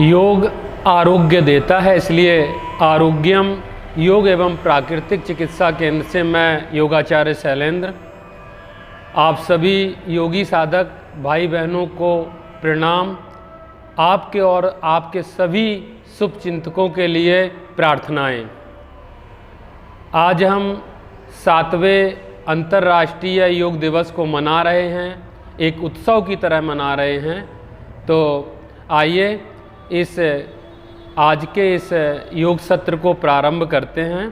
योग आरोग्य देता है, इसलिए आरोग्यम योग एवं प्राकृतिक चिकित्सा केंद्र से मैं योगाचार्य शैलेंद्र आप सभी योगी साधक भाई बहनों को प्रणाम। आपके और आपके सभी शुभ चिंतकों के लिए प्रार्थनाएं। आज हम 7वें अंतर्राष्ट्रीय योग दिवस को मना रहे हैं, एक उत्सव की तरह मना रहे हैं। तो आइए आज के इस योग सत्र को प्रारंभ करते हैं।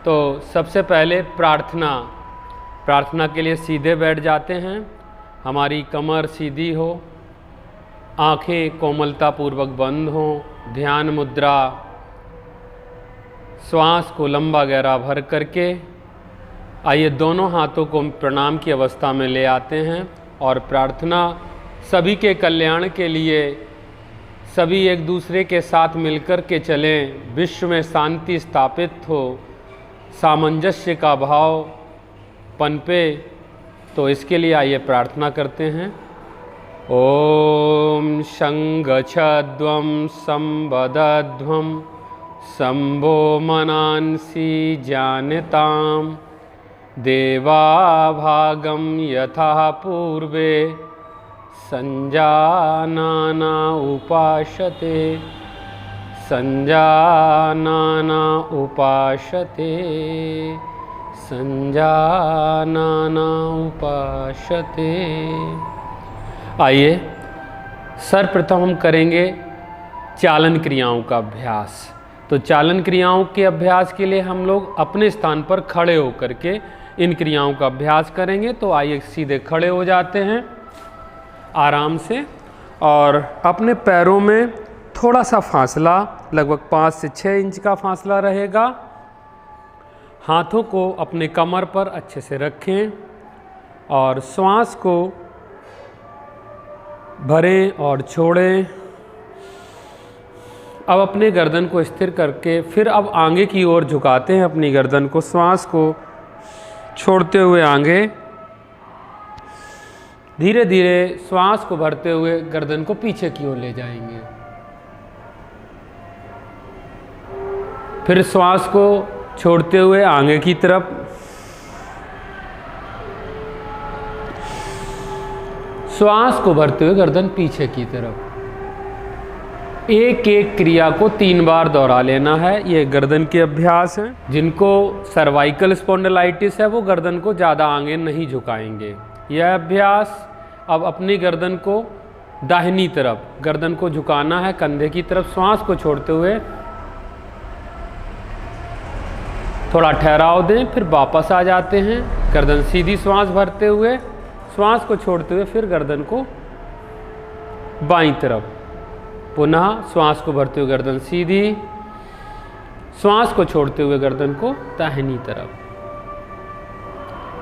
तो सबसे पहले प्रार्थना के लिए सीधे बैठ जाते हैं। हमारी कमर सीधी हो, आंखें कोमलतापूर्वक बंद हों, ध्यान मुद्रा, श्वास को लंबा गहरा भर करके आइए दोनों हाथों को प्रणाम की अवस्था में ले आते हैं और प्रार्थना सभी के कल्याण के लिए, सभी एक दूसरे के साथ मिलकर के चलें, विश्व में शांति स्थापित हो, सामंजस्य का भाव पनपे। तो इसके लिए आइए प्रार्थना करते हैं। ओम शंगच्छध्वं संवदध्वं शंभो मनांसि जानताम देवाभागं यथा पूर्वे संजानाना उपासते संजानाना उपासते संजानाना उपासते। आइए सर्वप्रथम हम करेंगे चालन क्रियाओं का अभ्यास। तो चालन क्रियाओं के अभ्यास के लिए हम लोग अपने स्थान पर खड़े होकर के इन क्रियाओं का अभ्यास करेंगे। तो आइए सीधे खड़े हो जाते हैं आराम से और अपने पैरों में थोड़ा सा फासला, लगभग 5 से 6 इंच का फासला रहेगा। हाथों को अपने कमर पर अच्छे से रखें और श्वास को भरें और छोड़ें। अब अपने गर्दन को स्थिर करके फिर अब आगे की ओर झुकाते हैं अपनी गर्दन को, श्वास को छोड़ते हुए आगे, धीरे धीरे श्वास को भरते हुए गर्दन को पीछे की ओर ले जाएंगे। फिर श्वास को छोड़ते हुए आगे की तरफ, श्वास को भरते हुए गर्दन पीछे की तरफ। एक एक क्रिया को 3 बार दोहरा लेना है। ये गर्दन के अभ्यास हैं। जिनको सर्वाइकल स्पॉन्डिलाइटिस है वो गर्दन को ज़्यादा आगे नहीं झुकाएंगे। यह अभ्यास अब अपनी गर्दन को दाहिनी तरफ, गर्दन को झुकाना है कंधे की तरफ, श्वास को छोड़ते हुए थोड़ा ठहराव दें, फिर वापस आ जाते हैं। गर्दन सीधी, श्वास भरते हुए, श्वास को छोड़ते हुए फिर गर्दन को बाईं तरफ, पुनः श्वास को भरते हुए गर्दन सीधी, श्वास को छोड़ते हुए गर्दन को दाहिनी तरफ,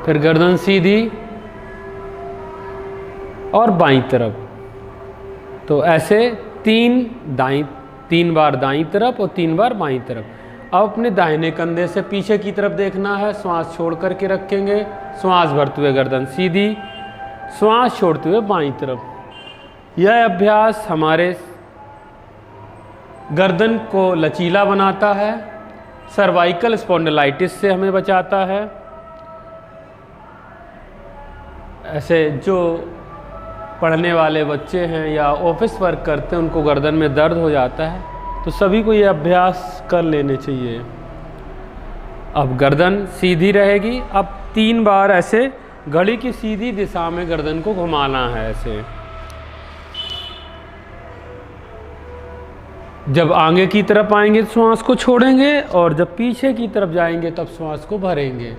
फिर गर्दन सीधी और बाईं तरफ। तो ऐसे 3 बार दाईं तरफ और 3 बार बाईं तरफ। अब अपने दाहिने कंधे से पीछे की तरफ देखना है, श्वास छोड़ करके रखेंगे, श्वास भरते हुए गर्दन सीधी, श्वास छोड़ते हुए बाईं तरफ। यह अभ्यास हमारे गर्दन को लचीला बनाता है, सर्वाइकल स्पॉन्डिलाइटिस से हमें बचाता है। ऐसे जो पढ़ने वाले बच्चे हैं या ऑफिस वर्क करते हैं उनको गर्दन में दर्द हो जाता है, तो सभी को ये अभ्यास कर लेने चाहिए। अब गर्दन सीधी रहेगी। अब 3 बार ऐसे घड़ी की सीधी दिशा में गर्दन को घुमाना है। ऐसे जब आगे की तरफ आएंगे तो श्वास को छोड़ेंगे और जब पीछे की तरफ जाएंगे तब श्वास को भरेंगे।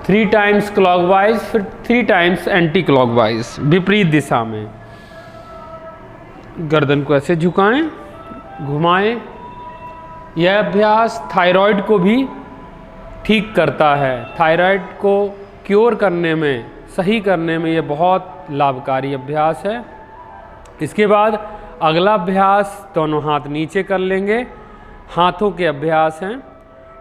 3 टाइम्स क्लॉकवाइज, फिर 3 टाइम्स एंटी क्लॉकवाइज, विपरीत दिशा में। गर्दन को ऐसे झुकाएं, घुमाएं। यह अभ्यास थायराइड को भी ठीक करता है। थायराइड को क्योर करने में, सही करने में यह बहुत लाभकारी अभ्यास है। इसके बाद अगला अभ्यास दोनों हाथ नीचे कर लेंगे। हाथों के अभ्यास हैं।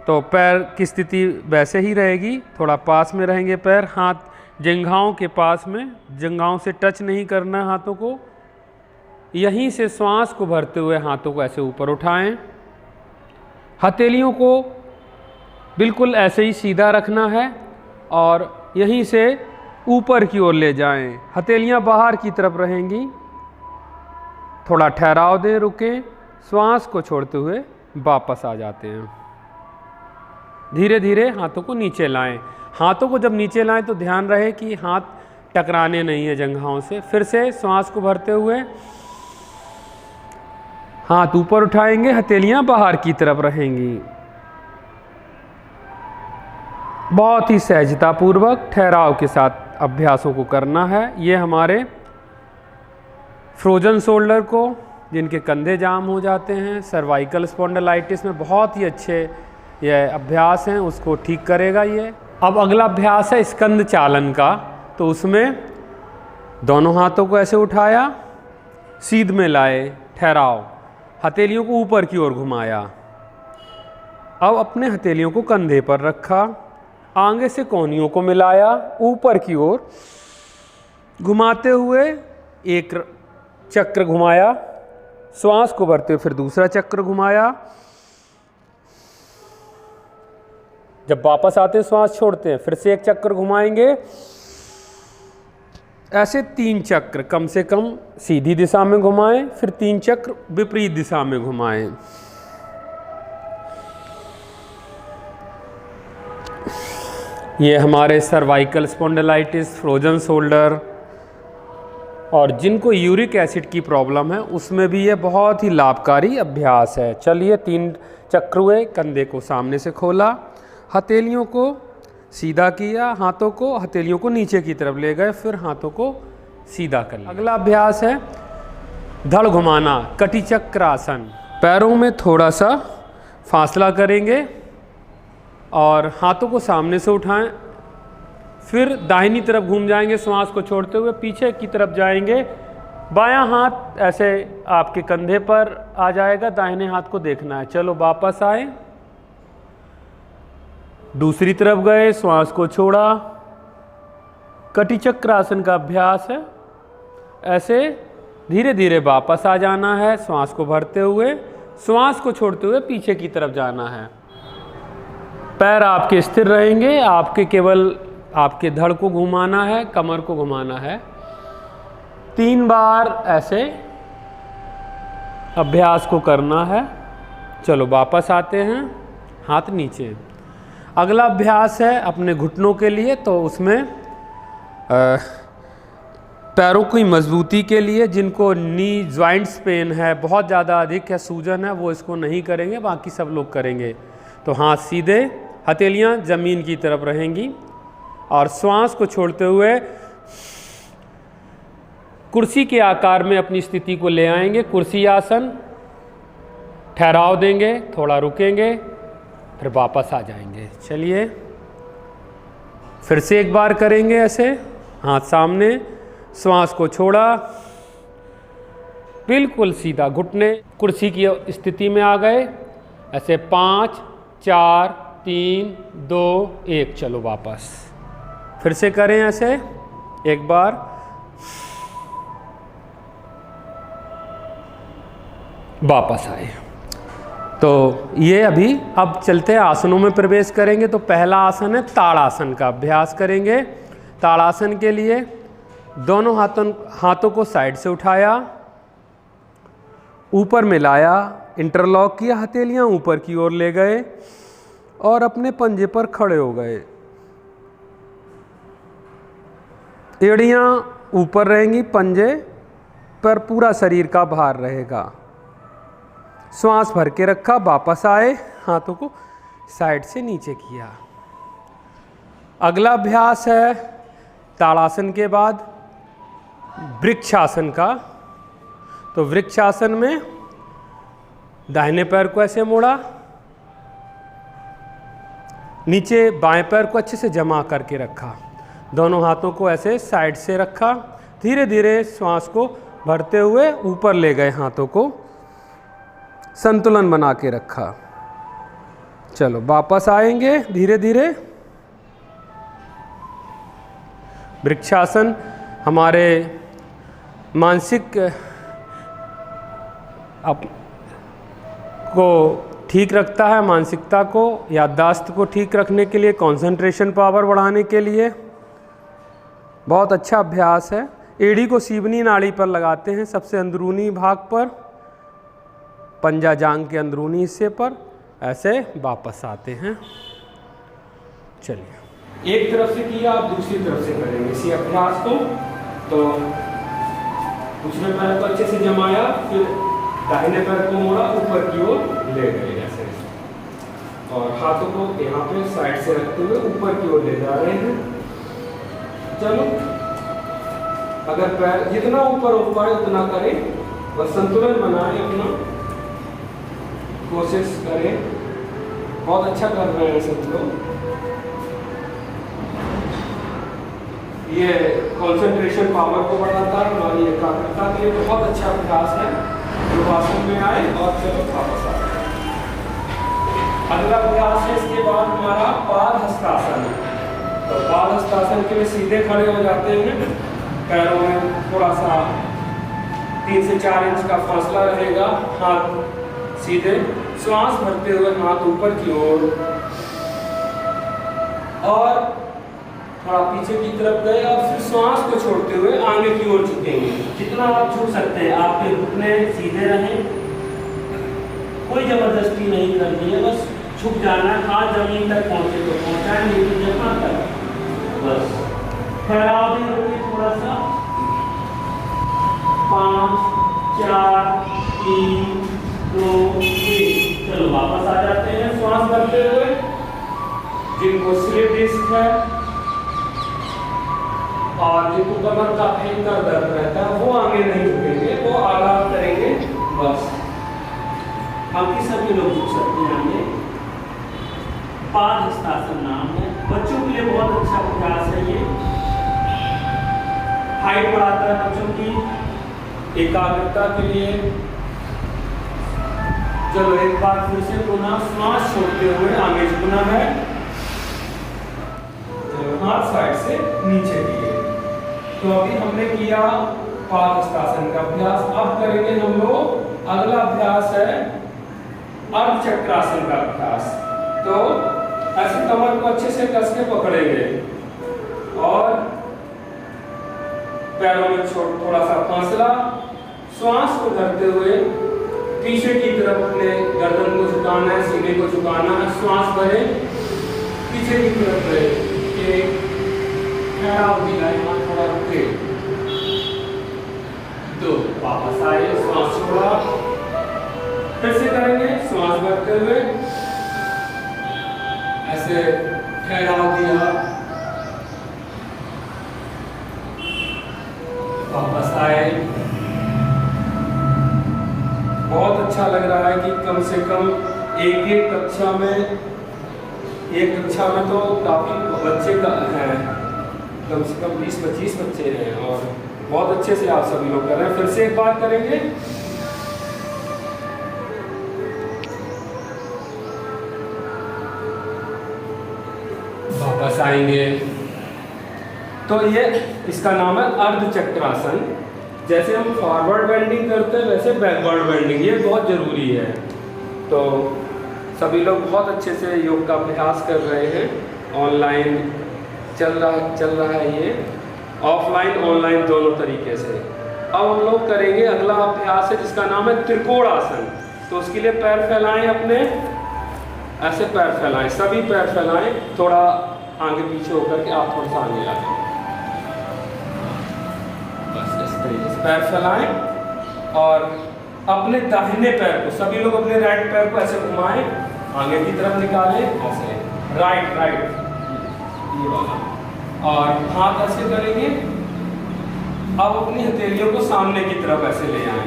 तो पैर की स्थिति वैसे ही रहेगी, थोड़ा पास में रहेंगे पैर, हाथ जंघाओं के पास में, जंघाओं से टच नहीं करना है हाथों को। यहीं से श्वास को भरते हुए हाथों को ऐसे ऊपर उठाएं। हथेलियों को बिल्कुल ऐसे ही सीधा रखना है और यहीं से ऊपर की ओर ले जाएं। हथेलियां बाहर की तरफ रहेंगी। थोड़ा ठहराव दें, रुकें, श्वास को छोड़ते हुए वापस आ जाते हैं। धीरे धीरे हाथों को नीचे लाएं। हाथों को जब नीचे लाएं तो ध्यान रहे कि हाथ टकराने नहीं है जंघाओं से। फिर से श्वास को भरते हुए हाथ ऊपर उठाएंगे, हथेलियां बाहर की तरफ रहेंगी। बहुत ही सहजतापूर्वक ठहराव के साथ अभ्यासों को करना है। ये हमारे फ्रोजन शोल्डर को, जिनके कंधे जाम हो जाते हैं, सर्वाइकल स्पॉन्डिलाइटिस में बहुत ही अच्छे ये अभ्यास हैं, उसको ठीक करेगा ये। अब अगला अभ्यास है स्कंद चालन का। तो उसमें दोनों हाथों को ऐसे उठाया, सीध में लाए, ठहराव, हथेलियों को ऊपर की ओर घुमाया। अब अपने हथेलियों को कंधे पर रखा, आगे से कोहनियों को मिलाया, ऊपर की ओर घुमाते हुए एक चक्र घुमाया, श्वास को भरते हुए फिर दूसरा चक्र घुमाया। जब वापस आते हैं श्वास छोड़ते हैं, फिर से एक चक्र घुमाएंगे। ऐसे 3 चक्र कम से कम सीधी दिशा में घुमाएं, फिर 3 चक्र विपरीत दिशा में घुमाएं। ये हमारे सर्वाइकल स्पॉन्डिलाइटिस, फ्रोजन शोल्डर और जिनको यूरिक एसिड की प्रॉब्लम है उसमें भी ये बहुत ही लाभकारी अभ्यास है। चलिए 3 चक्र हुए, कंधे को सामने से खोला, हथेलियों को सीधा किया, हाथों को हथेलियों को नीचे की तरफ ले गए, फिर हाथों को सीधा कर लिया। अगला अभ्यास है धड़ घुमाना, कटी चक्र आसन। पैरों में थोड़ा सा फासला करेंगे और हाथों को सामने से उठाएं, फिर दाहिनी तरफ घूम जाएंगे, श्वास को छोड़ते हुए पीछे की तरफ जाएंगे। बायां हाथ ऐसे आपके कंधे पर आ जाएगा, दाहिने हाथ को देखना है। चलो वापस आए, दूसरी तरफ गए, श्वास को छोड़ा। कटी चक्र आसन का अभ्यास है। ऐसे धीरे धीरे वापस आ जाना है, श्वास को भरते हुए, श्वास को छोड़ते हुए पीछे की तरफ जाना है। पैर आपके स्थिर रहेंगे, आपके केवल आपके धड़ को घुमाना है, कमर को घुमाना है। 3 बार ऐसे अभ्यास को करना है। चलो वापस आते हैं, हाथ नीचे। अगला अभ्यास है अपने घुटनों के लिए। तो उसमें पैरों की मजबूती के लिए, जिनको नी जॉइंट्स पेन है, बहुत ज़्यादा अधिक है, सूजन है, वो इसको नहीं करेंगे, बाकी सब लोग करेंगे। तो हाथ सीधे, हथेलियां ज़मीन की तरफ रहेंगी और श्वास को छोड़ते हुए कुर्सी के आकार में अपनी स्थिति को ले आएंगे, कुर्सी आसन। ठहराव देंगे, थोड़ा रुकेंगे, फिर वापस आ जाएंगे। चलिए फिर से एक बार करेंगे ऐसे, हाथ सामने, श्वास को छोड़ा, बिल्कुल सीधा, घुटने कुर्सी की स्थिति में आ गए। ऐसे 5 4 3 2 1। चलो वापस फिर से करें ऐसे एक बार। वापस आए। तो ये अभी अब चलते हैं आसनों में प्रवेश करेंगे। तो पहला आसन है ताड़ासन का अभ्यास करेंगे। ताड़ासन के लिए दोनों हाथों को साइड से उठाया, ऊपर मिलाया, इंटरलॉक किया, हथेलियां ऊपर की ओर ले गए और अपने पंजे पर खड़े हो गए। एड़ियां ऊपर रहेंगी, पंजे पर पूरा शरीर का भार रहेगा। श्वास भर के रखा, वापस आए, हाथों को साइड से नीचे किया। अगला अभ्यास है ताड़ासन के बाद वृक्षासन का। तो वृक्षासन में दाहिने पैर को ऐसे मोड़ा, नीचे बाएं पैर को अच्छे से जमा करके रखा, दोनों हाथों को ऐसे साइड से रखा, धीरे धीरे श्वास को भरते हुए ऊपर ले गए, हाथों को संतुलन बना के रखा। चलो वापस आएंगे धीरे धीरे। वृक्षासन हमारे मानसिक अप को ठीक रखता है, मानसिकता को, याददाश्त को ठीक रखने के लिए, कंसंट्रेशन पावर बढ़ाने के लिए बहुत अच्छा अभ्यास है। एड़ी को सीवनी नाड़ी पर लगाते हैं, सबसे अंदरूनी भाग पर, पंजा जांग के अंदरूनी हिस्से पर, ऐसे वापस आते हैं। चलिए, एक तरफ से किया, आप दूसरी तरफ से करेंगे इसी अभ्यास को। तो दूसरे पैर को अच्छे से जमाया, फिर दाहिने पैर को मोड़ा, ऊपर की ओर ले गए ऐसे, और हाथों को यहाँ पे साइड से रखते हुए ऊपर की ओर ले जा रहे हैं। चलो, अगर पैर जितना ऊपर हो पाए उतना करें, बस संतुलन बनाएं, अपना कोशिश करें। बहुत अच्छा कर रहे हैं सब लोग। ये कंसंट्रेशन पावर को बढ़ाता है, हमारी एकाग्रता के लिए बहुत अच्छा अभ्यास है। योगासन में आए और चलो वापस आए। अगला अभ्यास है, इसके बाद हमारा पाद हस्तासन। तो पाद हस्तासन के लिए सीधे खड़े हो जाते हैं, पैरों में थोड़ा सा 3 से 4 इंच का फासला रहेगा, हाथ सीधे, श्वास भरते हुए हाथ ऊपर की ओर, और थोड़ा पीछे की तरफ गए, और फिर श्वास को छोड़ते हुए आगे की ओर झुकेंगे। जितना आप झुक सकते हैं, आपके घुटने सीधे रहें, कोई जबरदस्ती नहीं करनी है, बस झुक जाना है। हाथ जमीन तक पहुंचे तो पहुंचाएं, लेकिन जहाँ तक बस ठहराव भी रोकिए थोड़ा सा। 5 4 3 2 1, चलो वापस आ जाते हैं श्वास भरते हुए। जिनको स्लिप डिस्क है और जिनको कमर का भयंकर दर्द रहता है, वो आगे नहीं झुकेंगे, वो आराम करेंगे बस। बाकी सभी लोग झुक सकते हैं आगे। पाद हस्तासन नाम है, बच्चों के लिए बहुत अच्छा अभ्यास है ये। हाइट बढ़ाता है बच्चों की, एकाग्रता के लिए। चलो एक बार फिर से पुनः श्वास छोड़ते हुए आगे झुकना है। चलो, हाथ साइड से नीचे किए। तो अभी हमने किया पाद हस्तासन का अभ्यास। अब करेंगे हम लोग, अगला अभ्यास है अर्ध चक्रासन का अभ्यास। तो ऐसे कमर को अच्छे से कस के पकड़ेंगे और पैरों में थोड़ा सा फासला, श्वास को धरते हुए पीछे की तरफ अपने गर्दन को झुकाना है, सीने को झुकाना है। श्वास भरे, पीछे की तरफ भरे, ठहराव दिलाए, थोड़ा रुके, 2 वापस आए, श्वास छोड़ा, फिर से करेंगे श्वास भरते हुए, ऐसे ठहराव दिया, वापस आए। बहुत अच्छा लग रहा है कि कम से कम एक कक्षा में तो काफी बच्चे हैं, कम से कम 20-25 बच्चे हैं, और बहुत अच्छे से आप सभी लोग कर रहे हैं। फिर से एक बार करेंगे। वापस आएंगे। तो ये इसका नाम है अर्ध चक्रासन। जैसे हम फॉरवर्ड बेंडिंग करते हैं, वैसे बैकवर्ड बेंडिंग, ये बहुत ज़रूरी है। तो सभी लोग बहुत अच्छे से योग का अभ्यास कर रहे हैं। ऑनलाइन चल रहा है ये, ऑफलाइन ऑनलाइन दोनों तरीके से। अब हम लोग करेंगे अगला अभ्यास है जिसका नाम है त्रिकोणासन। तो उसके लिए पैर फैलाएं अपने, ऐसे पैर फैलाएं, सभी पैर फैलाएं, थोड़ा आगे पीछे होकर के आप थोड़ा सा आगे आ जाए, बस इस तरीके से पैर फैलाएं। और अपने दाहिने पैर को, सभी लोग अपने राइट पैर को ऐसे घुमाएं, आगे की तरफ निकालें, ऐसे राइट ये वाला, और हाथ ऐसे करेंगे। अब अपनी हथेलियों को सामने की तरफ ऐसे ले आए,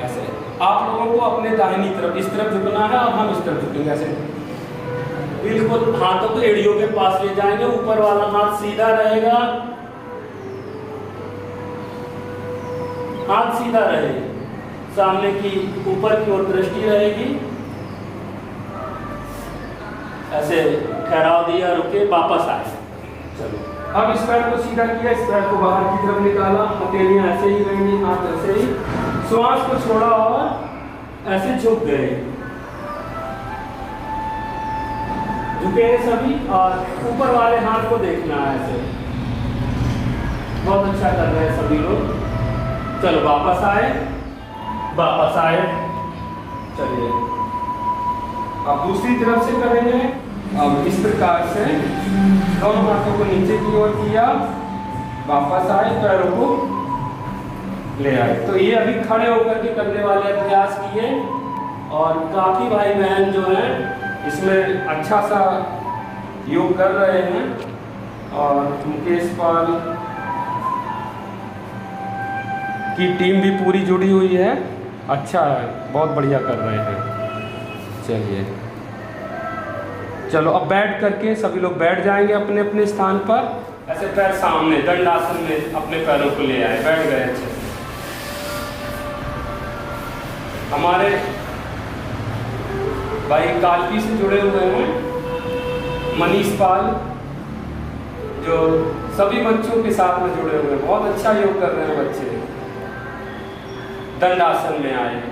ऐसे। आप लोगों को अपने दाहिनी तरफ इस तरफ झुकना है और हम इस तरफ झुकेंगे, ऐसे बिल्कुल हाथों को एड़ियों के पास ले जाएंगे। ऊपर वाला हाथ सीधा रहेगा, हाथ सीधा रहे, सामने की ऊपर की ओर दृष्टि रहेगी। ऐसे ठहराव दिया, रुके, वापस आए। चलो, अब इस पैर को सीधा किया, इस पैर को बाहर की तरफ निकाला, हथेलियां ऐसे ही रहेंगी, हाथ ऐसे ही, श्वास को छोड़ा और ऐसे झुक गए, झुके सभी, और ऊपर वाले हाथ को देखना है ऐसे। बहुत अच्छा कर रहे हैं सभी लोग। चलो वापस आए, वापस आए। चलिए अब दूसरी तरफ से करेंगे। अब इस प्रकार से दोनों हाथों को नीचे की ओर किया, वापस आए, पैरों को ले आए। तो ये अभी खड़े होकर के करने वाले अभ्यास किए, और काफ़ी भाई बहन जो हैं इसमें अच्छा सा योग कर रहे हैं। और मुकेश पाल की टीम भी पूरी जुड़ी हुई है। अच्छा है, बहुत बढ़िया कर रहे हैं। चलिए चलो अब बैठ करके सभी लोग बैठ जाएंगे अपने अपने स्थान पर। ऐसे पैर सामने दंडासन में अपने पैरों को ले आए, बैठ गए अच्छे से। हमारे भाई कालपी से जुड़े हुए हैं मनीष पाल, जो सभी बच्चों के साथ में जुड़े हुए हैं। बहुत अच्छा योग कर रहे हैं बच्चे। दंडासन में आए,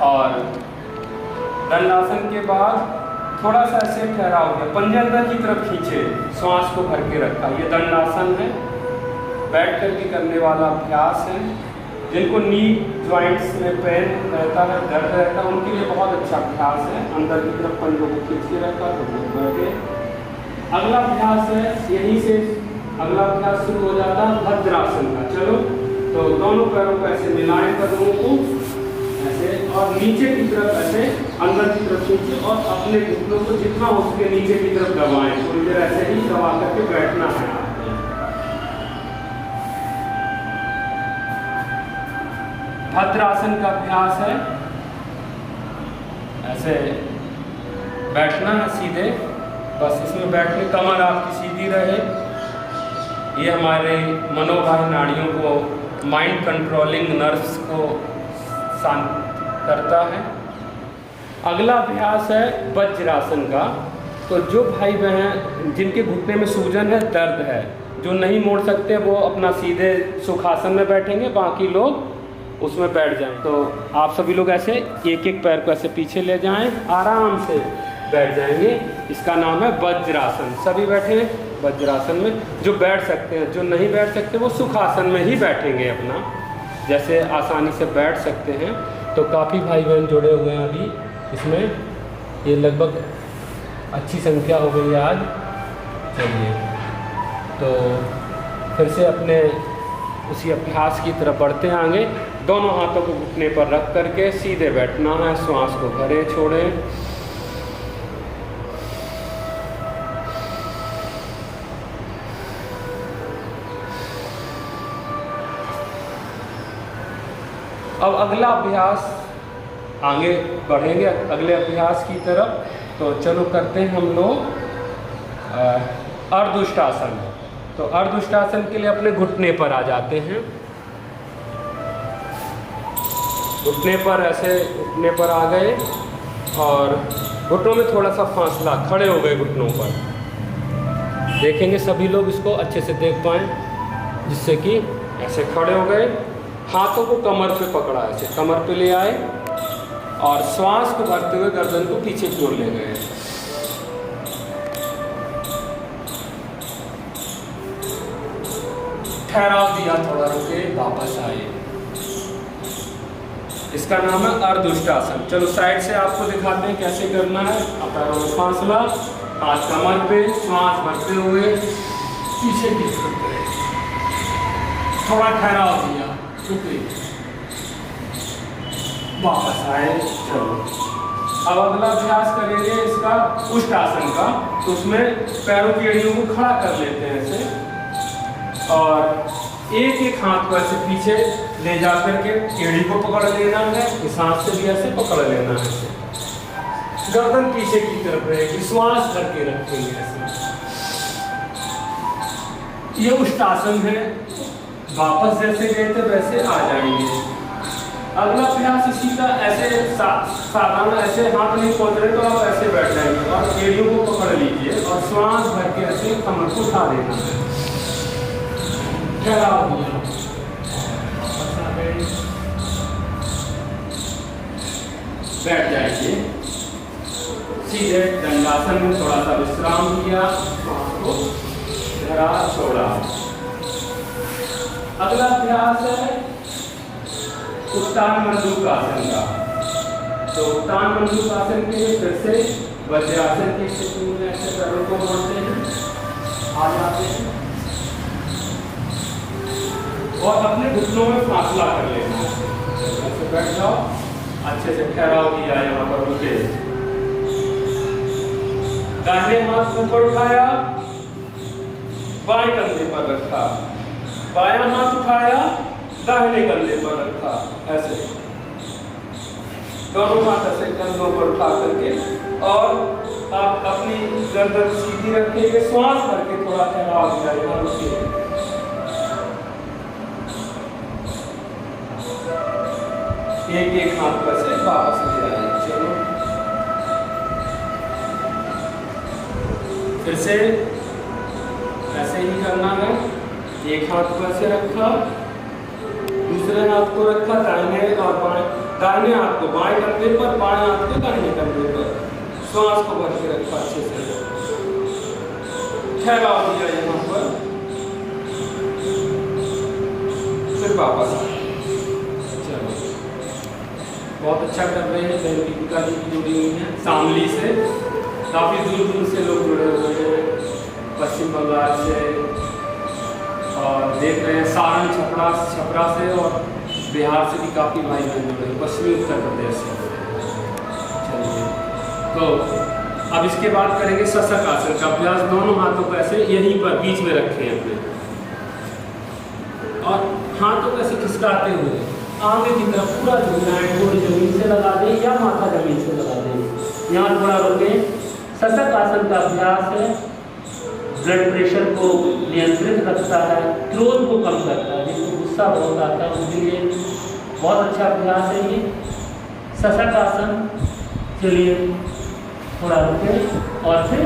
और दंडासन के बाद थोड़ा सा ऐसे ठहरा हो गया, पंजे अंदर की तरफ खींचे, श्वास को भर के रखा। ये दंडासन है, बैठ कर के करने वाला अभ्यास है। जिनको नी जॉइंट्स में पेन रहता है, दर्द रहता है, उनके लिए बहुत अच्छा अभ्यास है। अंदर की तरफ पंजों को खींच के रखा, तो बैठे। अगला अभ्यास है, यहीं से अगला अभ्यास शुरू हो जाता है भद्रासन का। चलो तो दोनों पैरों को ऐसे मिलाएं, कदमों को ऐसे, और नीचे की तरफ ऐसे अंदर की तरफ खींचे, और अपने घुटनों को जितना हो सके नीचे की तरफ दबाएं। थोड़ी देर ऐसे ही दबा करके बैठना है आपको। भद्रासन का अभ्यास है, ऐसे बैठना है सीधे, बस इसमें बैठने कमर आपकी सीधी रहे। ये हमारे मनोबाह्य नाड़ियों को, माइंड कंट्रोलिंग नर्व्स को शांत करता है। अगला अभ्यास है वज्रासन का। तो जो भाई बहन जिनके घुटने में सूजन है, दर्द है, जो नहीं मोड़ सकते, वो अपना सीधे सुखासन में बैठेंगे, बाकी लोग उसमें बैठ जाएं। तो आप सभी लोग ऐसे एक एक पैर को ऐसे पीछे ले जाएं, आराम से बैठ जाएंगे। इसका नाम है वज्रासन। सभी बैठे वज्रासन में, जो बैठ सकते हैं, जो नहीं बैठ सकते वो सुखासन में ही बैठेंगे अपना, जैसे आसानी से बैठ सकते हैं। तो काफ़ी भाई बहन जुड़े हुए हैं अभी इसमें, ये लगभग अच्छी संख्या हो गई है आज। चलिए तो फिर से अपने उसी अभ्यास की तरफ बढ़ते हैं आगे। दोनों हाथों को घुटने पर रख करके सीधे बैठना है, श्वास को भरें छोड़ें। अब अगला अभ्यास आगे बढ़ेंगे अगले अभ्यास की तरफ। तो चलो करते हैं हम लोग अर्धउष्टासन। तो अर्धउष्टासन के लिए अपने घुटने पर आ जाते हैं। घुटने पर ऐसे घुटने पर आ गए, और घुटनों में थोड़ा सा फासला, खड़े हो गए घुटनों पर। देखेंगे सभी लोग इसको अच्छे से देख पाएँ, जिससे कि ऐसे खड़े हो गए, हाथों को कमर पे पकड़ा, ऐसे कमर पे ले आए, और श्वास को भरते हुए गर्दन को पीछे की ओर ले गए। ठहराव दिया, थोड़ा रुके, वापस आए। इसका नाम है अर्धउष्टासन। चलो साइड से आपको दिखाते हैं कैसे करना है। पैरों में फासला, हाथ कमर पे, श्वास भरते हुए पीछे की तरफ गए, थोड़ा ठहराव दिया, रुके, वापस आए। चलो अब अगला अभ्यास करेंगे इसका उष्टासन का। तो उसमें पैरों की एड़ियों को खड़ा कर लेते हैं ऐसे, और एक एक हाथ को ऐसे पीछे ले जा करके एड़ी को पकड़ लेना है, इस हाथ से भी ऐसे पकड़ लेना है ऐसे। गर्दन पीछे की तरफ रहेगी, श्वास भर के रखेंगे ऐसे। ये उष्टासन है। वापस जैसे गए थे वैसे आ जाएंगे। अगला अभ्यास इसी का, ऐसे साधारण ऐसे हाथ नहीं पहुंच रहे तो आप ऐसे बैठ जाएंगे, और एड़ियों को पकड़ लीजिए, और श्वास भर के ऐसे कमर को उठा देना है। ठहराव दिया, बैठ जाएंगे सीधे। दंडासन में थोड़ा सा विश्राम किया, सांस को धरा छोड़ा। अगला अभ्यास है उत्तान मंडूकासन का। तो उत्तान मंडूकासन के लिए फिर से वज्रासन की स्थिति में ऐसे पैरों को मोड़ते हैं, आ जाते हैं और अपने घुटनों में फासला कर लेना है। ऐसे बैठ जाओ, अच्छे से ठहराव दिया, यहाँ पर रुके। दाहिने हाथ ऊपर उठाया, बाएं कंधे पर रखा, बायां हाथ उठाया, दाहिने कंधे पर रखा। ऐसे दोनों हाथ ऐसे कंधों पर उठा करके और आप अपनी गर्दन सीधी रखेंगे, श्वास करके थोड़ा ठहराव दिया, यहाँ रुकिए। एक एक हाथ पर से वापस ले आइए। चलो फिर से ऐसे ही करना है। एक हाथ पर से रखा, दूसरे हाथ को रखा दाहिने और बाएं, दाहिने हाथ को बाएं कंधे पर, बाएं हाथ को दाहिने कंधे पर, श्वास को भर के रखा अच्छे से, ठहराव दिया यहाँ पर, फिर वापस आए। चलो बहुत अच्छा कर रहे हैं। दीपिका जी की जुड़ी हुई है शामली से, काफ़ी दूर दूर से लोग जुड़े हुए हैं, पश्चिम बंगाल से, और देख रहे हैं सारण छपरा से और बिहार से भी काफ़ी भाई बहन जुड़े हैं, पश्चिमी उत्तर प्रदेश से। चलिए, तो अब इसके बाद करेंगे शशक आसन का अभ्यास। दोनों हाथों को ऐसे यहीं पर बीच में रखें अपने, और हाथों को ऐसे खिसकाते हुए आगे की तरफ पूरा झुकना है। थोड़ी जमीन से लगा दें या माथा जमीन से लगा दें। यहाँ थोड़ा रुकें। शशक आसन का अभ्यास है, ब्लड प्रेशर को नियंत्रित रखता है, क्रोध को कम करता है, जिसको गुस्सा बहुत आता है उनके लिए बहुत अच्छा अभ्यास है ये शशक आसन। चलिए थोड़ा रुके और फिर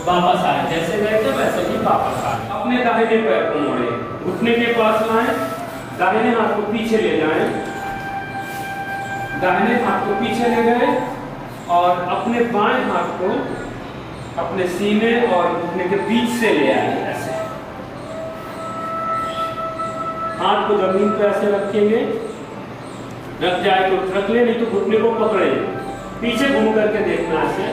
वापस आए, जैसे गए थे वैसे ही वापस आए। अपने दाहिने पैर को मोड़े, घुटने के पास लाएं, दाहिने हाथ को पीछे ले जाएं, दाहिने हाथ को पीछे ले गए और अपने बाएं हाथ को अपने सीने और घुटने के बीच से ले आए। ऐसे हाथ को जमीन पर ऐसे रखेंगे, रख जाए तो रख ले, नहीं तो घुटने को पकड़े, पीछे घूम करके देखना। ऐसे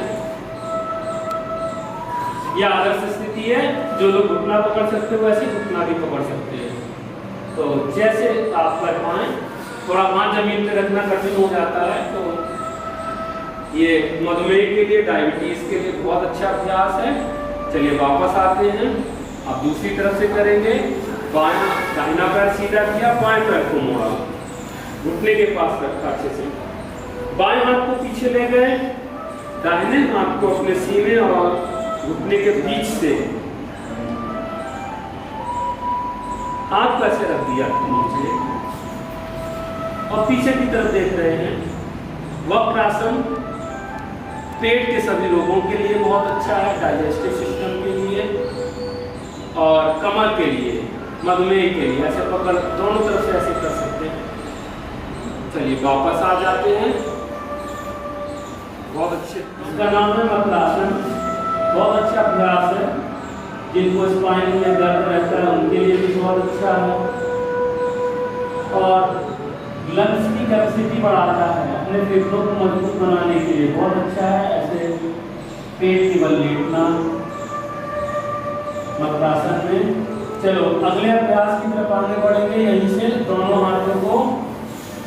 यह आदर्श स्थिति है। जो लोग घुटना पकड़ सकते हो वैसे घुटना भी पकड़ सकते हैं। तो जैसे आप कर पाए, थोड़ा हाथ जमीन पे रखना कठिन हो जाता है, तो ये मधुमेह के लिए, डायबिटीज के लिए बहुत अच्छा अभ्यास है। चलिए वापस आते हैं। अब दूसरी तरफ से करेंगे। बायां दाहिना पैर सीधा किया, बाएं पैर को मोड़ा, घुटने के पास रखा अच्छे से, बाएं हाथ को पीछे ले गए, दाहिने हाथ को अपने सीने और घुटने के बीच से हाथ कैसे रख दिया नीचे और पीछे की तरफ देख रहे हैं। वक्रासन पेट के सभी रोगों के लिए बहुत अच्छा है, डाइजेस्टिव सिस्टम के लिए और कमर के लिए, मधुमेह के लिए। ऐसे पकड़ दोनों तरफ से ऐसे कर सकते हैं। चलिए वापस आ जाते हैं। बहुत अच्छे, इसका नाम है वक्रासन। बहुत अच्छा अभ्यास है। जिनको स्पाइन में दर्द रहता है उनके लिए भी बहुत अच्छा है और लंग्स की कैपेसिटी बढ़ाता है, अपने फेफड़ों को मजबूत बनाने के लिए बहुत अच्छा है। ऐसे पेट की बल लेटना वक्रासन में। चलो अगले अभ्यास की तरफ आगे बढ़ेंगे। यहीं से दोनों हाथों को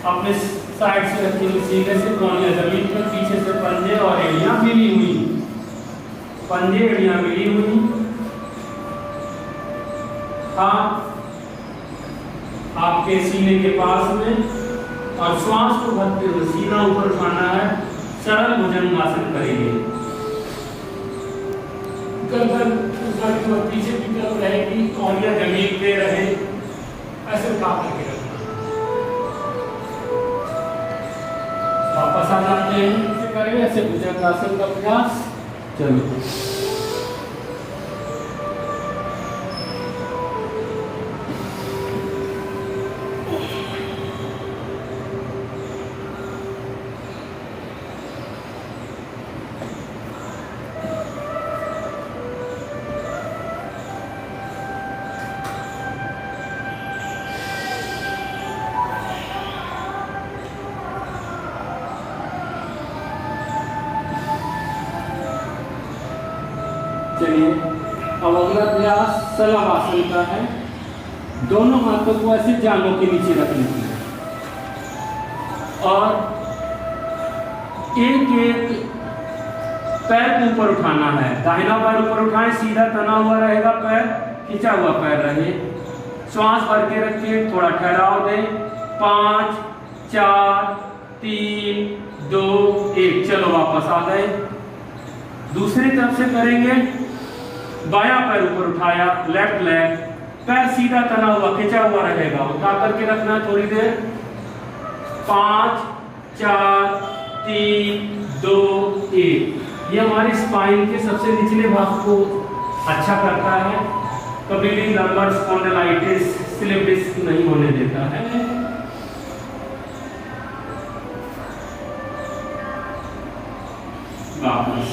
अपने साइड से रखेंगे, सीधे से दोनों जमीन पर, पीछे से पंजे और एड़ियां मिली हुई, पंजे एड़ियां मिली हुई, हाथ आपके सीने के पास में और श्वास को भरते हुए सीना ऊपर उठाना है। सरल भुजंगासन करेंगे। गर्दन ऊपर की ओर पीछे की तरफ रहेगी, कौलियां जमीन पे रहे, ऐसे उठा करके रखना। वापस आ जाते हैं, ऐसे करेंगे, ऐसे भुजंगासन का अभ्यास। चलो अब अगला अभ्यास शलभासन का है। दोनों हाथों को ऐसे जांघों के नीचे रख लीजिए और एक एक पैर को ऊपर उठाना है। दाहिना पैर ऊपर उठाएं, सीधा तना हुआ रहेगा पैर, खिंचा हुआ पैर रहे। श्वास भर के रखिए, थोड़ा ठहराव दें। 5 4 3 2 1। चलो वापस आ गए। दूसरी तरफ से करेंगे। बायां पैर ऊपर उठाया, लेफ्ट लेग, पैर सीधा तना हुआ खिंचा हुआ रहेगा, उठा करके रखना है थोड़ी देर। 5 4 3 2 1। ये हमारी स्पाइन के सबसे निचले भाग को अच्छा करता है, कभी भी लंबर स्पॉन्डिलाइटिस, स्लिप डिस्क नहीं होने देता है। वापस,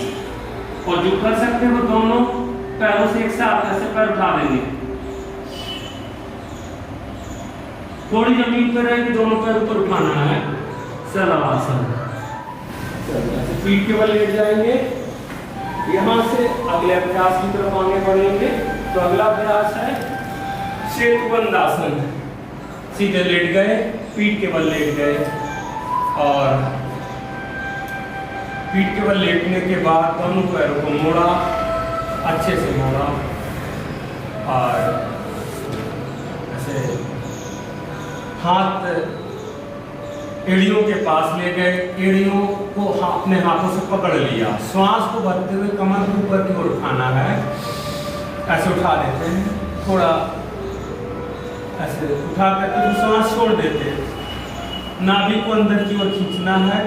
और जो कर सकते हो दोनों पैरों से एक साथ ऐसे पैर उठा देंगे, थोड़ी जमीन पर रहेगी, दोनों पैर ऊपर उठाना है। शलभासन। पीठ के बल लेट जाएंगे। यहां से अगले अभ्यास की तरफ आगे बढ़ेंगे। तो अगला अभ्यास है सेतुबंधासन। सीधे लेट गए, पीठ के बल लेट गए और पीठ के बल लेटने के बाद दोनों पैरों को मोड़ा, अच्छे से मोड़ा और ऐसे हाथ एड़ियों के पास ले गए, एड़ियों को अपने हाथों से पकड़ लिया। श्वास को भरते हुए कमर को ऊपर की ओर उठाना है। ऐसे उठा देते हैं, थोड़ा ऐसे उठा करके तो श्वास छोड़ देते हैं। नाभि को अंदर की ओर खींचना है।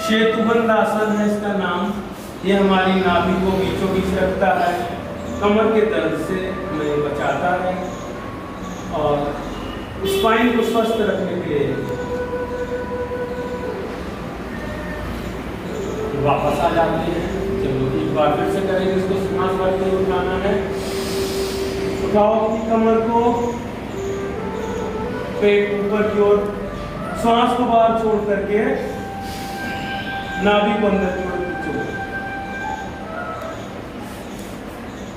सेतुबंधासन है इसका नाम। ये हमारी नाभि को बीचों बीच रखता है, कमर के दर्द से हमें बचाता है और स्पाइन को स्वस्थ रखने के लिए। वापस आ जाते हैं। चलो एक बार फिर से करेंगे इसको। श्वास भरते हुए उठाना है। उठाओ अपनी कमर को, पेट ऊपर की ओर, श्वास को बाहर छोड़ करके नाभि को अंदर की ओर खींचो।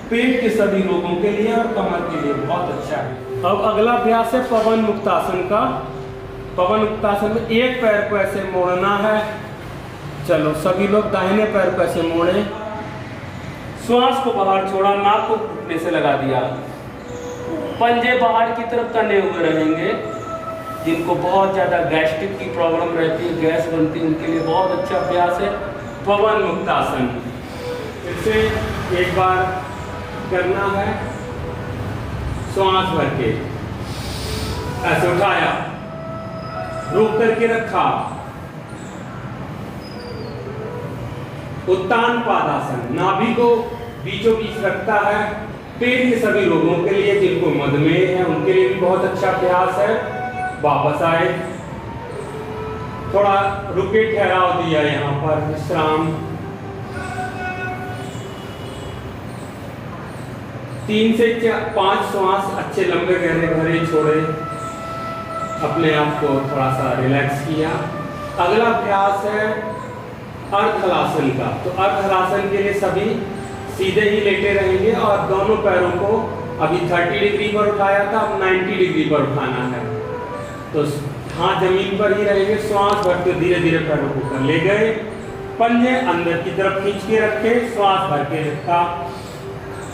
पेट के सभी रोगों के लिए और कमर के लिए बहुत अच्छा है। अब अगला अभ्यास है पवन मुक्तासन का। पवन मुक्तासन में एक पैर को ऐसे मोड़ना है। चलो सभी लोग दाहिने पैर को ऐसे मोड़े, श्वास को बाहर छोड़ा, नाक को घुटने से लगा दिया, पंजे बाहर की तरफ तने हुए रहेंगे। जिनको बहुत ज़्यादा गैस्ट्रिक की प्रॉब्लम रहती है, गैस बनती है, उनके लिए बहुत अच्छा अभ्यास है पवन मुक्तासन। इसे एक बार करना है। श्वास भर के ऐसे उठाया, रोक करके रखा। उत्तान पादासन, नाभि को बीचों बीच रखता है। पेट के सभी रोगों के लिए, जिनको मधुमेह है उनके लिए भी बहुत अच्छा अभ्यास है। वापस आए, थोड़ा रुके, ठहराव दिया, यहाँ पर विश्राम। 3 से 5 श्वास अच्छे लंबे गहरे भरे छोड़े, अपने आप को थोड़ा सा रिलैक्स किया। अगला अभ्यास है अर्धहलासन का। तो अर्धहलासन के लिए सभी सीधे ही लेटे रहेंगे और दोनों पैरों को अभी 30 डिग्री पर उठाया था, अब 90 डिग्री पर उठाना है। तो हाथ जमीन पर ही रहेंगे। श्वास भरते धीरे धीरे पैरों को ऊपर ले गए, पंजे अंदर की तरफ खींच के रखे, श्वास भर के रखा।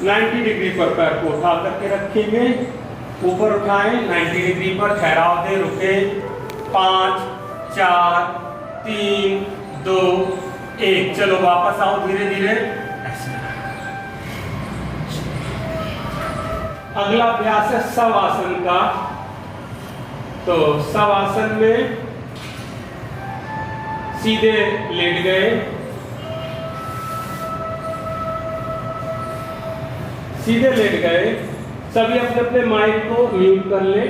90 डिग्री पर पैर को उठा करके रखेंगे, ऊपर उठाएं, 90 डिग्री पर ठहराव दे, रुके। 5 4 3 2 1। चलो वापस आओ धीरे धीरे। अगला अभ्यास है शवासन का। तो शवासन में सीधे लेट गए, सीधे लेट गए। सभी अपने अपने माइक को म्यूट कर लें।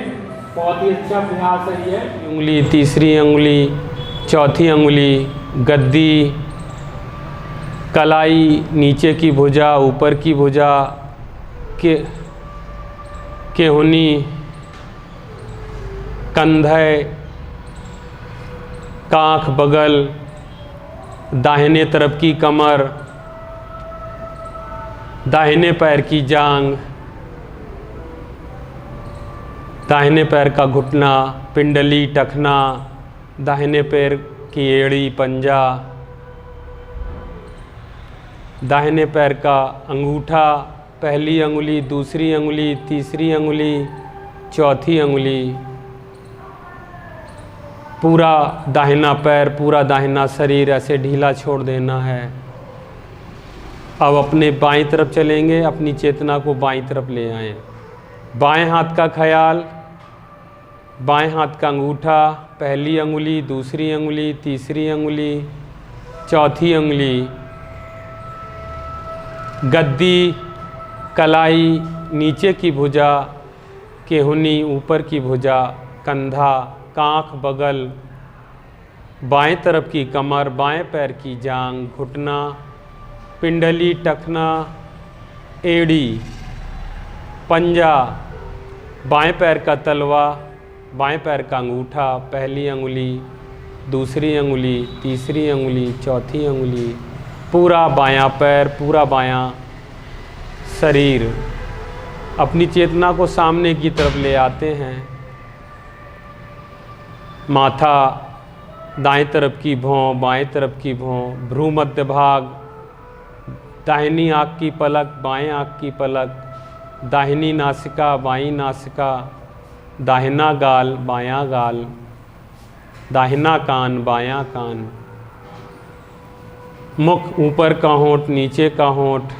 बहुत ही अच्छा अभ्यास है ये। उंगली, तीसरी उंगली, चौथी उंगली, गद्दी, कलाई, नीचे की भुजा, ऊपर की भुजा, केहुनी, कंधे, कांख, बगल, दाहिने तरफ की कमर, दाहिने पैर की जांग, दाहिने पैर का घुटना, पिंडली, टखना, दाहिने पैर की एड़ी, पंजा, दाहिने पैर का अंगूठा, पहली अंगुली, दूसरी अंगुली, तीसरी अंगुली, चौथी अंगुली, पूरा दाहिना पैर, पूरा दाहिना शरीर ऐसे ढीला छोड़ देना है। अब अपने बाईं तरफ चलेंगे, अपनी चेतना को बाईं तरफ ले आएं। बाएं हाथ का ख्याल, बाएं हाथ का अंगूठा, पहली अंगुली, दूसरी अंगुली, तीसरी अंगुली, चौथी अंगुली, गद्दी, कलाई, नीचे की भुजा, केहुनी, ऊपर की भुजा, कंधा, कांख, बगल, बाएं तरफ की कमर, बाएं पैर की जांग, घुटना, पिंडली, टखना, एड़ी, पंजा, बाएं पैर का तलवा, बाएं पैर का अंगूठा, पहली अंगुली, दूसरी अंगुली, तीसरी अंगुली, चौथी अंगुली, पूरा बायां पैर, पूरा बायां शरीर। अपनी चेतना को सामने की तरफ ले आते हैं। माथा, दाएं तरफ की भौं, बाएं तरफ की भौं, भ्रू मध्य भाग, दाहिनी आँख की पलक, बाएं आँख की पलक, दाहिनी नासिका, बाईं नासिका, दाहिना गाल, बायां गाल, दाहिना कान, बायां कान, मुख, ऊपर का होंठ, नीचे का होंठ,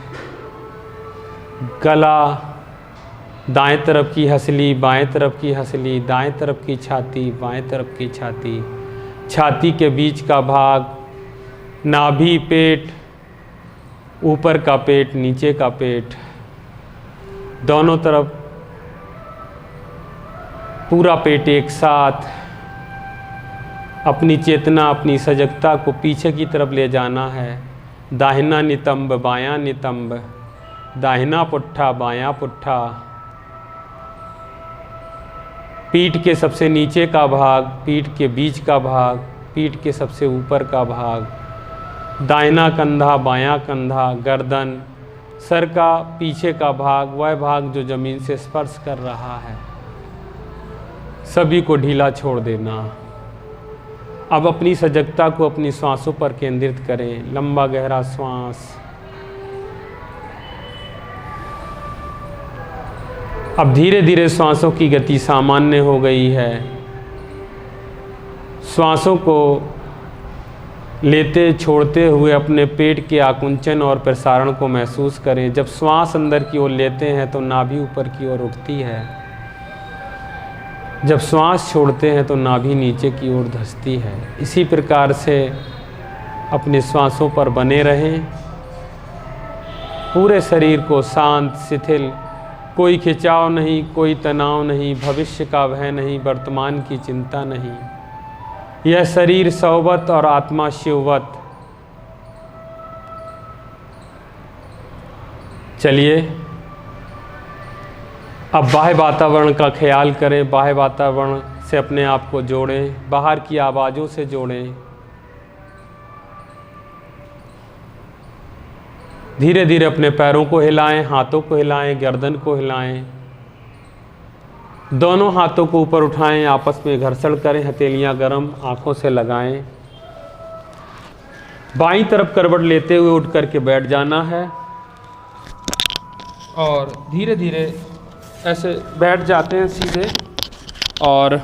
गला, दाएं तरफ की हंसली, बाएं तरफ की हंसली, दाएं तरफ की छाती, बाएं तरफ की छाती, छाती के बीच का भाग, नाभि, पेट, ऊपर का पेट, नीचे का पेट, दोनों तरफ पूरा पेट एक साथ। अपनी चेतना, अपनी सजगता को पीछे की तरफ ले जाना है। दाहिना नितंब, बायां नितंब, दाहिना पुट्ठा, बायां पुट्ठा, पीठ के सबसे नीचे का भाग, पीठ के बीच का भाग, पीठ के सबसे ऊपर का भाग, दाहिना कंधा, बायां कंधा, गर्दन, सर का पीछे का भाग, वह भाग जो ज़मीन से स्पर्श कर रहा है, सभी को ढीला छोड़ देना। अब अपनी सजगता को अपनी श्वासों पर केंद्रित करें। लंबा गहरा श्वास। अब धीरे धीरे श्वासों की गति सामान्य हो गई है। श्वासों को लेते छोड़ते हुए अपने पेट के आकुंचन और प्रसारण को महसूस करें। जब श्वास अंदर की ओर लेते हैं तो नाभि ऊपर की ओर उठती है, जब श्वास छोड़ते हैं तो नाभि नीचे की ओर धंसती है। इसी प्रकार से अपने श्वासों पर बने रहें। पूरे शरीर को शांत, शिथिल, कोई खिंचाव नहीं, कोई तनाव नहीं, भविष्य का भय नहीं, वर्तमान की चिंता नहीं। यह शरीर सौवत और आत्मा शिववत। चलिए अब बाह्य वातावरण का ख्याल करें। बाह्य वातावरण से अपने आप को जोड़ें, बाहर की आवाज़ों से जोड़ें। धीरे धीरे अपने पैरों को हिलाएं, हाथों को हिलाएं, गर्दन को हिलाएं। दोनों हाथों को ऊपर उठाएं, आपस में घर्षण करें, हथेलियां गर्म, आंखों से लगाएं। बाईं तरफ करवट लेते हुए उठ करके बैठ जाना है और धीरे धीरे ऐसे बैठ जाते हैं सीधे। और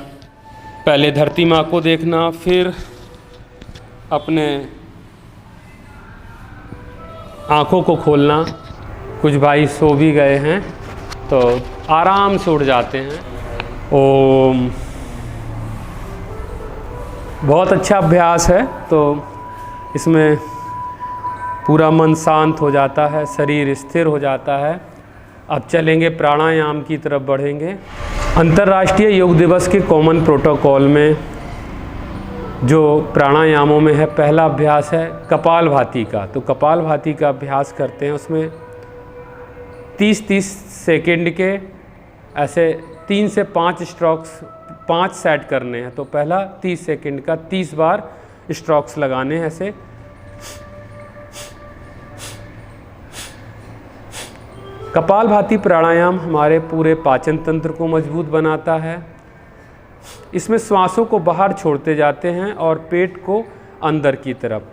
पहले धरती माँ को देखना, फिर अपने आँखों को खोलना। कुछ भाई सो भी गए हैं तो आराम से उठ जाते हैं। ओम। बहुत अच्छा अभ्यास है, तो इसमें पूरा मन शांत हो जाता है, शरीर स्थिर हो जाता है। अब चलेंगे प्राणायाम की तरफ बढ़ेंगे। अंतर्राष्ट्रीय योग दिवस के कॉमन प्रोटोकॉल में जो प्राणायामों में है, पहला अभ्यास है कपालभाति का। तो कपालभाति का अभ्यास करते हैं। उसमें 30-30 सेकंड के ऐसे 3 से 5 स्ट्रोक्स, 5 सेट करने हैं। तो पहला 30 सेकंड का 30 बार स्ट्रोक्स लगाने हैं ऐसे। कपालभाति प्राणायाम हमारे पूरे पाचन तंत्र को मजबूत बनाता है। इसमें श्वासों को बाहर छोड़ते जाते हैं और पेट को अंदर की तरफ।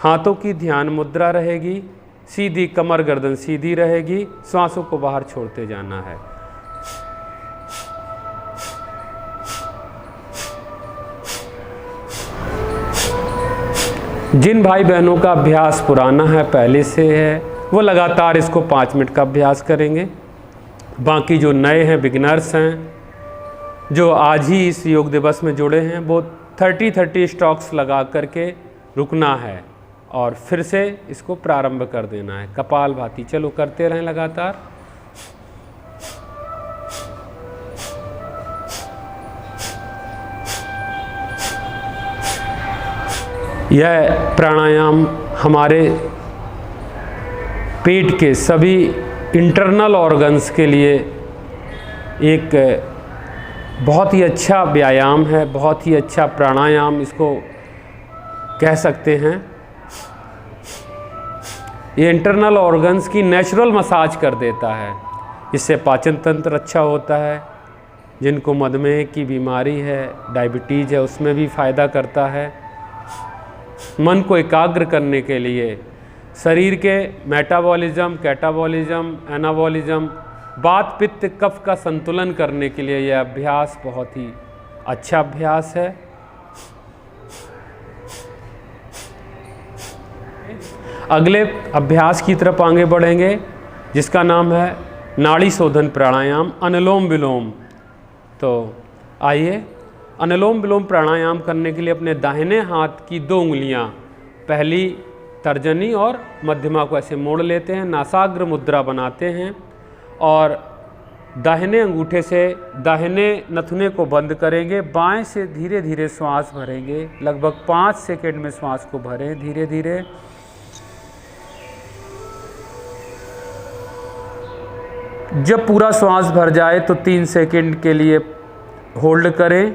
हाथों की ध्यान मुद्रा रहेगी, सीधी कमर गर्दन सीधी रहेगी, श्वासों को बाहर छोड़ते जाना है। जिन भाई बहनों का अभ्यास पुराना है, पहले से है, वो लगातार इसको 5 मिनट का अभ्यास करेंगे। बाकी जो नए हैं, बिगिनर्स हैं, जो आज ही इस योग दिवस में जुड़े हैं, वो 30 स्टॉक्स लगा करके रुकना है और फिर से इसको प्रारंभ कर देना है। कपालभाति चलो करते रहें लगातार। यह प्राणायाम हमारे पेट के सभी इंटरनल ऑर्गन्स के लिए एक बहुत ही अच्छा व्यायाम है, बहुत ही अच्छा प्राणायाम इसको कह सकते हैं। ये इंटरनल ऑर्गन्स की नेचुरल मसाज कर देता है। इससे पाचन तंत्र अच्छा होता है। जिनको मधुमेह की बीमारी है, डायबिटीज़ है, उसमें भी फ़ायदा करता है। मन को एकाग्र करने के लिए, शरीर के मेटाबॉलिज्म, कैटाबॉलिज्म, एनाबॉलिज्म, वात पित्त कफ का संतुलन करने के लिए यह अभ्यास बहुत ही अच्छा अभ्यास है। अगले अभ्यास की तरफ आगे बढ़ेंगे, जिसका नाम है नाड़ी शोधन प्राणायाम, अनुलोम विलोम। तो आइए, अनुलोम विलोम प्राणायाम करने के लिए अपने दाहिने हाथ की 2 उंगलियां, पहली तर्जनी और मध्यमा को ऐसे मोड़ लेते हैं, नासाग्र मुद्रा बनाते हैं और दाहिने अंगूठे से दाहिने नथुने को बंद करेंगे। बाएं से धीरे धीरे श्वास भरेंगे। लगभग 5 सेकंड में श्वास को भरें धीरे धीरे। जब पूरा श्वास भर जाए तो 3 सेकंड के लिए होल्ड करें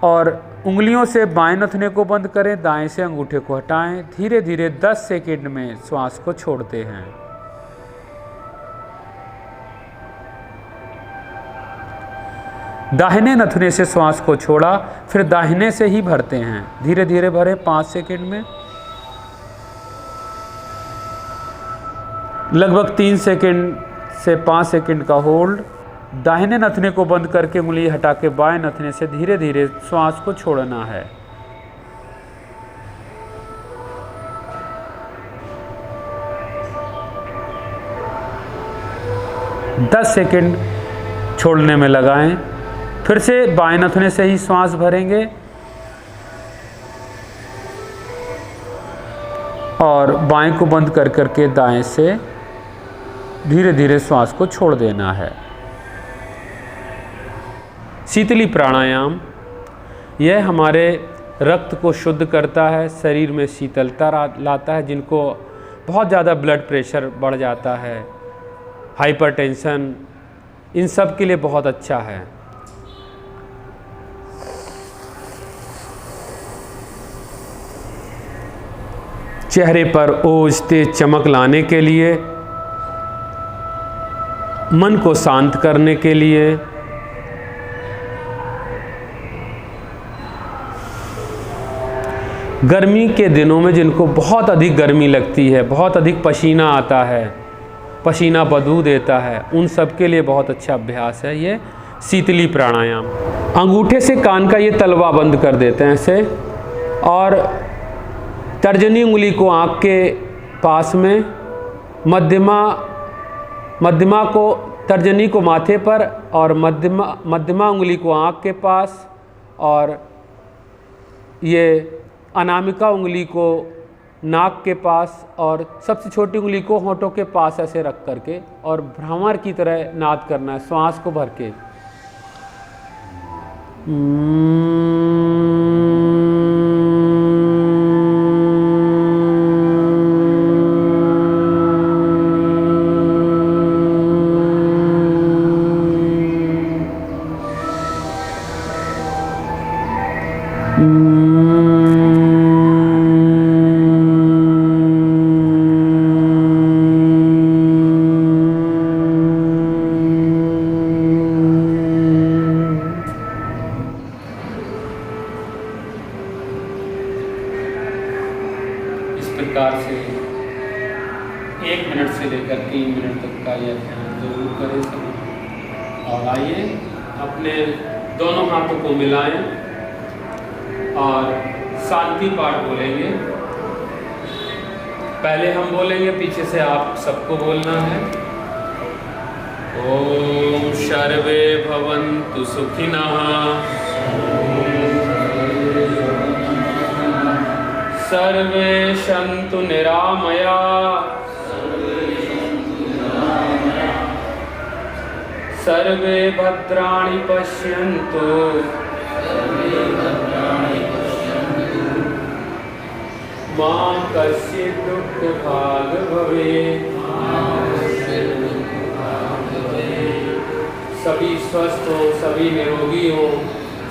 और उंगलियों से बाएं नथुने को बंद करें, दाएं से अंगूठे को हटाएं। धीरे धीरे 10 सेकंड में श्वास को छोड़ते हैं। दाहिने नथुने से श्वास को छोड़ा, फिर दाहिने से ही भरते हैं। धीरे धीरे भरें 5 सेकंड में। लगभग 3 सेकंड से 5 सेकंड का होल्ड। दाहिने नथुने को बंद करके उंगली हटा के बाएं नथुने से धीरे धीरे श्वास को छोड़ना है। दस सेकंड छोड़ने में लगाएं। फिर से बाएं नथुने से ही श्वास भरेंगे और बाएं को बंद कर करके दाएं से धीरे धीरे श्वास को छोड़ देना है। शीतली प्राणायाम, यह हमारे रक्त को शुद्ध करता है, शरीर में शीतलता लाता है। जिनको बहुत ज़्यादा ब्लड प्रेशर बढ़ जाता है, हाइपरटेंशन, इन सब के लिए बहुत अच्छा है। चेहरे पर ओज तेज चमक लाने के लिए, मन को शांत करने के लिए, गर्मी के दिनों में जिनको बहुत अधिक गर्मी लगती है, बहुत अधिक पसीना आता है, पसीना बदबू देता है, उन सब के लिए बहुत अच्छा अभ्यास है ये शीतली प्राणायाम। अंगूठे से कान का ये तलवा बंद कर देते हैं ऐसे, और तर्जनी उंगली को आँख के पास में, मध्यमा को, तर्जनी को माथे पर और मध्यमा उंगली को आँख के पास, और ये अनामिका उंगली को नाक के पास, और सबसे छोटी उंगली को होंठों के पास ऐसे रख करके, और भ्रामर की तरह नाद करना है श्वास को भर के। का यह ध्यान जरूर करें सभी। और आइए अपने दोनों हाथों को मिलाएं और शांति पाठ बोलेंगे। पहले हम बोलेंगे, पीछे से आप सबको बोलना है। ओम सर्वे भवन्तु सुखिनः, सर्वे सन्तु निरामयाः, सर्वे भद्राणि पश्यन्तु, मा कश्चित् दुःखभाग् भवेत्। सभी स्वस्थ हो, सभी निरोगी हो,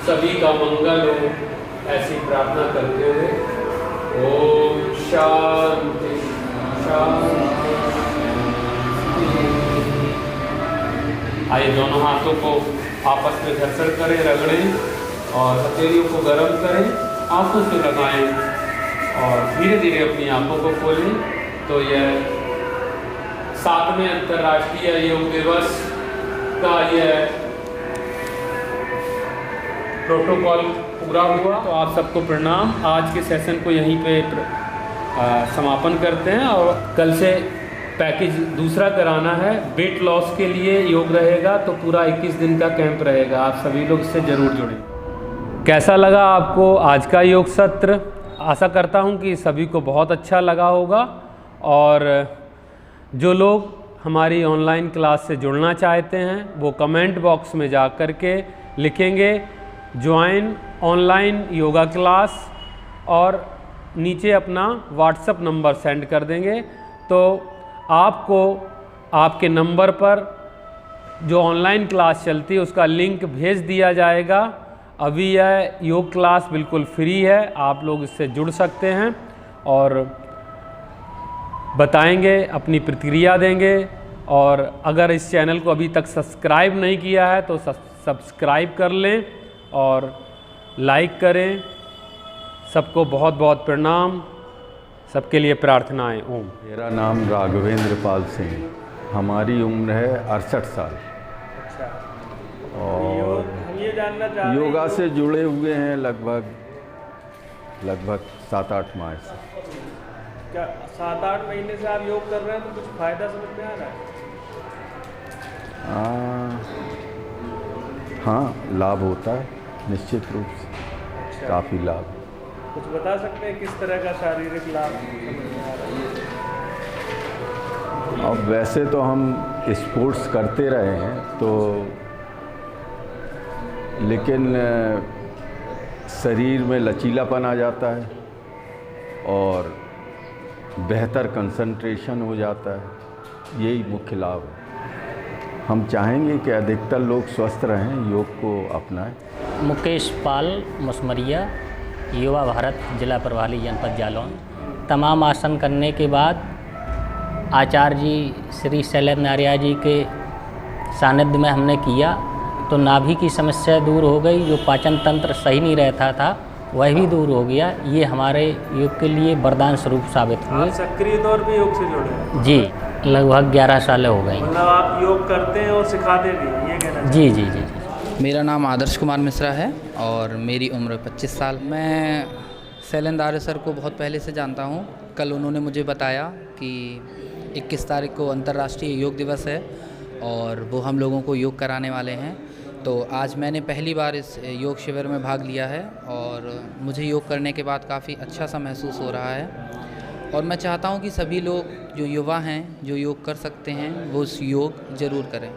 सभी का मंगल हो, ऐसी प्रार्थना करते हुए ओम शांति शांति। आइए दोनों हाथों को आपस में घर्षण करें, रगड़ें और हथेलियों को गर्म करें, आंखों से लगाएं और धीरे धीरे अपनी आंखों को खोलें। तो यह 7वें अंतर्राष्ट्रीय योग दिवस का यह प्रोटोकॉल पूरा हुआ। तो आप सबको प्रणाम। आज के सेशन को यहीं पे समापन करते हैं और कल से पैकेज दूसरा कराना है। वेट लॉस के लिए योग रहेगा, तो पूरा 21 दिन का कैंप रहेगा। आप सभी लोग इससे ज़रूर जुड़ें। कैसा लगा आपको आज का योग सत्र? आशा करता हूं कि सभी को बहुत अच्छा लगा होगा। और जो लोग हमारी ऑनलाइन क्लास से जुड़ना चाहते हैं वो कमेंट बॉक्स में जा कर के लिखेंगे ज्वाइन ऑनलाइन योगा क्लास और नीचे अपना व्हाट्सएप नंबर सेंड कर देंगे। तो आपको आपके नंबर पर जो ऑनलाइन क्लास चलती है उसका लिंक भेज दिया जाएगा। अभी यह योग क्लास बिल्कुल फ्री है, आप लोग इससे जुड़ सकते हैं और बताएंगे, अपनी प्रतिक्रिया देंगे। और अगर इस चैनल को अभी तक सब्सक्राइब नहीं किया है तो सब्सक्राइब कर लें और लाइक करें। सबको बहुत बहुत प्रणाम, सबके लिए प्रार्थनाएं। ओम। मेरा नाम राघवेंद्र पाल सिंह, हमारी उम्र है 68 साल। अच्छा। और हम ये जानना चाह रहे योगा से जुड़े हुए हैं लगभग 7-8 माह से। क्या 7-8 महीने से आप योग कर रहे हैं तो कुछ फ़ायदा समझ में आ रहा है? हाँ, लाभ होता है निश्चित रूप से। अच्छा। काफ़ी लाभ। कुछ बता सकते हैं किस तरह का शारीरिक लाभ समझ में आ रहा है? अब वैसे तो हम स्पोर्ट्स करते रहे हैं तो, लेकिन शरीर में लचीलापन आ जाता है और बेहतर कंसंट्रेशन हो जाता है। यही मुख्य लाभ है। हम चाहेंगे कि अधिकतर लोग स्वस्थ रहें, योग को अपनाएं। मुकेश पाल मुसमरिया, युवा भारत जिला प्रभारी जनपद जालौन। तमाम आसन करने के बाद आचार्य जी श्री शैलेंद्र आर्या जी के सानिध्य में हमने किया तो नाभि की समस्या दूर हो गई। जो पाचन तंत्र सही नहीं रहता था वह भी दूर हो गया। ये हमारे योग के लिए वरदान स्वरूप साबित हुए। आप सक्रिय तौर पे योग से जुड़े हैं? जी, लगभग 11 साल हो गई। मतलब आप योग करते हैं और सिखाते भी, ये कहना? जी जी जी जी। मेरा नाम आदर्श कुमार मिश्रा है और मेरी उम्र 25 साल। मैं शैलेंद्र आर्य सर को बहुत पहले से जानता हूँ। कल उन्होंने मुझे बताया कि 21 तारीख को अंतर्राष्ट्रीय योग दिवस है और वो हम लोगों को योग कराने वाले हैं। तो आज मैंने पहली बार इस योग शिविर में भाग लिया है और मुझे योग करने के बाद काफ़ी अच्छा सा महसूस हो रहा है। और मैं चाहता हूँ कि सभी लोग जो युवा हैं, जो योग कर सकते हैं, वो उस योग ज़रूर करें।